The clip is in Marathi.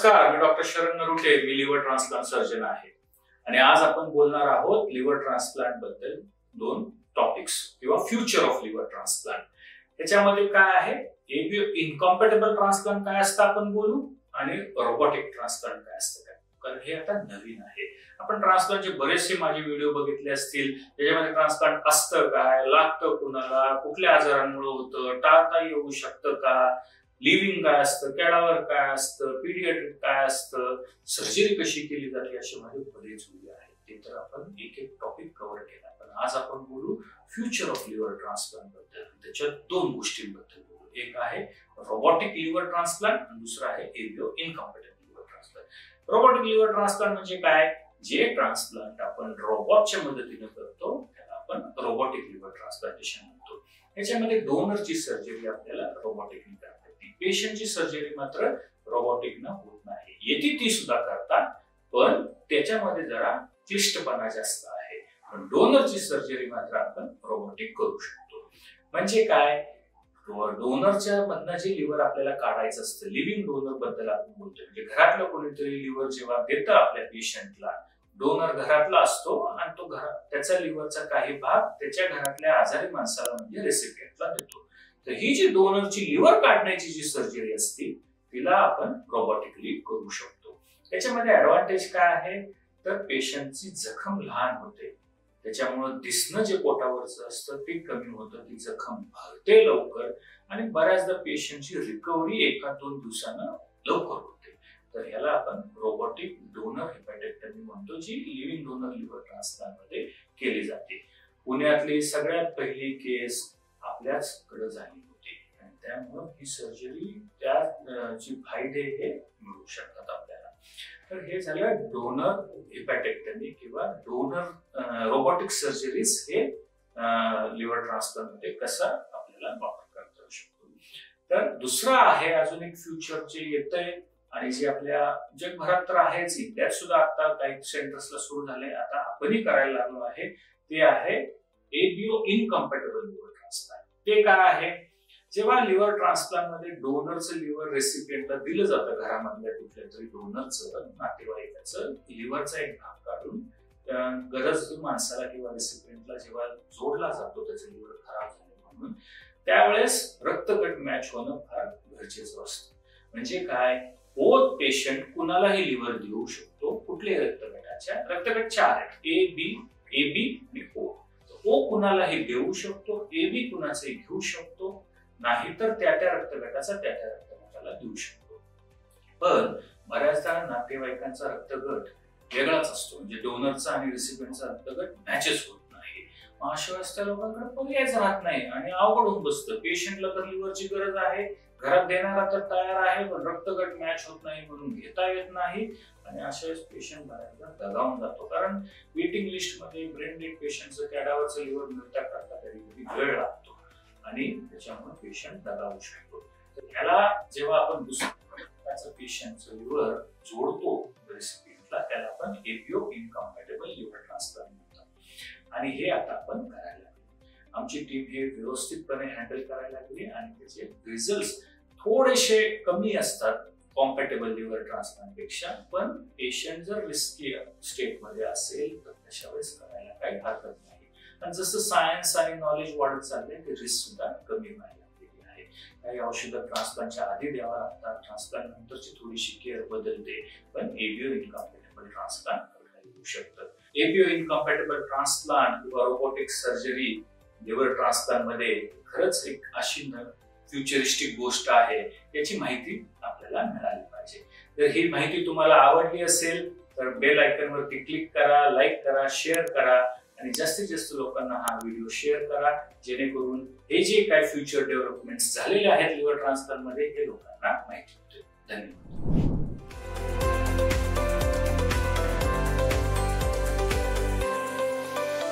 नमस्कार, मी डॉक्टर शरण नरुटे, मी लिव्हर ट्रान्सप्लांट सर्जन आहे आणि आज आपण बोलणार आहोत लिव्हर ट्रान्सप्लांट बद्दल दोन टॉपिक्स किंवा फ्युचर ऑफ लिव्हर ट्रान्सप्लांट. त्याच्यामध्ये काय आहे, एबीओ इनकॉम्पॅटेबल ट्रान्सप्लांट काय असतं आपण बोलू आणि रोबोटिक ट्रान्सप्लांट काय असतं काय, कारण हे आता नवीन आहे. आपण ट्रान्सप्लांटचे बरेचसे माझे व्हिडिओ बघितले असतील, त्याच्यामध्ये ट्रान्सप्लांट असतं काय, लागतं कुणाला, कुठल्या आजारांमुळे होतं, टाळता येऊ शकतं का, लिव्हिंग काय असतं, कॅडावर काय असतं, पीडियाट्रिक काय असतं, सर्जरी कशी केली जाते, असे माझे बरेच व्हिडिओ आहेत. ते तर आपण एक एक टॉपिक कव्हर केला. पण आज आपण बोलू फ्युचर ऑफ लिव्हर ट्रान्सप्लांट बद्दल. त्याच्यात दोन गोष्टींबद्दल बोलू. एक आहे रोबोटिक लिव्हर ट्रान्सप्लांट आणि दुसरा आहे ABO incompatible liver transplant. Robotic liver transplant म्हणजे काय, जे ट्रान्सप्लांट आपण रोबोटच्या मदतीने करतो त्याला आपण रोबोटिक लिव्हर ट्रान्सप्लांटेशन म्हणतो. याच्यामध्ये डोनरची सर्जरी आपल्याला रोबोटिकली करावी. पेशंटची सर्जरी मात्र रोबोटिकनं होत नाही. येते ती सुद्धा करतात, पण त्याच्यामध्ये जरा क्लिष्टपणा जास्त आहे. पण डोनरची सर्जरी मात्र आपण रोबोटिक करू शकतो. म्हणजे काय, डोनरच्या मधनं जे लिव्हर आपल्याला काढायचं असतं, लिव्हिंग डोनर बद्दल आपण बोलतोय. म्हणजे घरातलं कोणीतरी लिव्हर जेव्हा देतं आपल्या पेशंटला, डोनर घरातला असतो आणि तो त्याचा लिव्हरचा काही भाग त्याच्या घरातल्या आजारी माणसाला म्हणजे रेसिपियंटला देतो. तर ही जी डोनरची लिव्हर काढण्याची जी सर्जरी असते तिला आपण रोबोटिकली करू शकतो. त्याच्यामध्ये ऍडव्हान्टेज काय आहे, तर पेशंटची जखम लहान होते, त्याच्यामुळे दिसणं जे पोटावरचं असतं ते कमी होतं, ती जखम भरते लवकर आणि बऱ्याचदा पेशंटची रिकव्हरी 1-2 दिवसानं लवकर होते. तर ह्याला आपण रोबोटिक डोनर हेपॅटेक्टमी म्हणतो, जी लिव्हिंग डोनर लिव्हर ट्रान्सप्लांट मध्ये केली जाते. पुण्यातली सगळ्यात पहिली केस आपल्याचकडे झाली होती आणि त्यामुळे ही सर्जरी त्याची फायदे हे मिळू शकतात आपल्याला. तर हे झालं डोनर हेपॅटेक्टमी किंवा डोनर रोबोटिक सर्जरीज हे लिव्हर ट्रान्सप्लांट मध्ये कसा आपल्याला वापर करता येऊ शकतो. तर दुसरा आहे अजून एक फ्युचर जे येतंय आणि जे आपल्या जगभरात तर आहेच, इंडियात सुद्धा आता काही सेंटर्सला सुरू झाले, आता आपणही करायला लागलो आहे. ते आहे एबीओ इनकॉम्पॅटेबल लिव्हर ट्रान्सप्लांट. ते काय आहे, जेव्हा लिव्हर ट्रान्सप्लांट मध्ये डोनरचं लिव्हर रेसिपियंटला दिलं जातं, घरामधल्या कुठल्या तरी डोनरचं नातेवाईकाचं लिव्हरचा एक भाग काढून गरज माणसाला किंवा रेसिपियंटला जेव्हा जोडला जातो, त्याचं लिव्हर खराब झालं म्हणून, त्यावेळेस रक्तगट मॅच होणं फार गरजेचं असतं. म्हणजे काय, बोथ पेशंट कुणालाही लिव्हर देऊ शकतो. कुठल्याही रक्तगटाच्या, रक्तगट 4 आहेत, ए बी आणि ओ. ओ कुणालाही देऊ शकतो, एबी कुणाचाही घेऊ शकतो, नाहीतर त्या रक्तगटाचा त्या रक्तगटाला देऊ शकतो. पण बऱ्याचदा नातेवाईकांचा रक्तगट वेगळाच असतो, म्हणजे डोनरचा आणि रिसिपियंटचा रक्तगट मॅचेस होत नाही. मग अशा वेळेस त्या लोकांकडे पर्यायच राहत नाही आणि अवघड होऊन बसतं. पेशंटला तर लिव्हरची गरज आहे, घरात देणारा तर तयार आहे, पण रक्तगट मॅच होत नाही म्हणून घेता येत नाही आणि अशा वेळेस पेशंट बऱ्याचदा दगावून जातो. कारण वेटिंग लिस्ट मध्ये ब्रेन डेड पेशंटचं कॅडावरचं लिव्हर मिळता करता कधी वेळ लागतो आणि त्याच्यामुळे पेशंट दगावू शकतो. तर ह्याला जेव्हा आपण दुसऱ्या पेशंटचं लिव्हर जोडतो रेसिपियंटला, त्याला आपण एबीओ इनकॉम्पॅटेबल लिव्हर ट्रान्सप्लांट म्हणतो आणि हे आता आपण करायला लागलो. आमची टीम हे व्यवस्थितपणे हँडल करायला लागली आणि त्याचे रिझल्ट थोडेसे कमी असतात कॉम्पॅटेबल लिव्हर ट्रान्सप्लांट पेक्षा. पण पेशंट जर रिस्की स्टेट मध्ये असेल तर तशा वेळेस करायला काही हरकत नाही. आणि जसं सायन्स आणि नॉलेज वाढत चाललंय, ते रिस्क सुद्धा कमी व्हायला लागलेली आहे. काही औषधं ट्रान्सप्लांटच्या आधी द्यावा लागतात, ट्रान्सप्लांट नंतरची थोडीशी केअर बदलते, पण एबीओ इनकॉम्पॅटेबल ट्रान्सप्लांट करता येऊ शकतं. एबीओ इनकॉम्पॅटेबल ट्रान्सप्लांट किंवा रोबोटिक सर्जरी लिव्हर ट्रान्सप्लांट मध्ये खरंच एक अशी फ्युचरिस्टिक गोष्ट आहे, याची माहिती आपल्याला मिळाली पाहिजे. जर ही माहिती तुम्हाला आवडली असेल तर बेल आयकॉन वरती क्लिक करा, लाईक करा, शेअर करा आणि जास्तीत जास्त लोकांना हा व्हिडिओ शेअर करा, जेणेकरून हे जे काय फ्युचर डेव्हलपमेंट्स झालेले आहेत लिव्हर ट्रान्सप्लांट मध्ये हे लोकांना माहिती होते. धन्यवाद.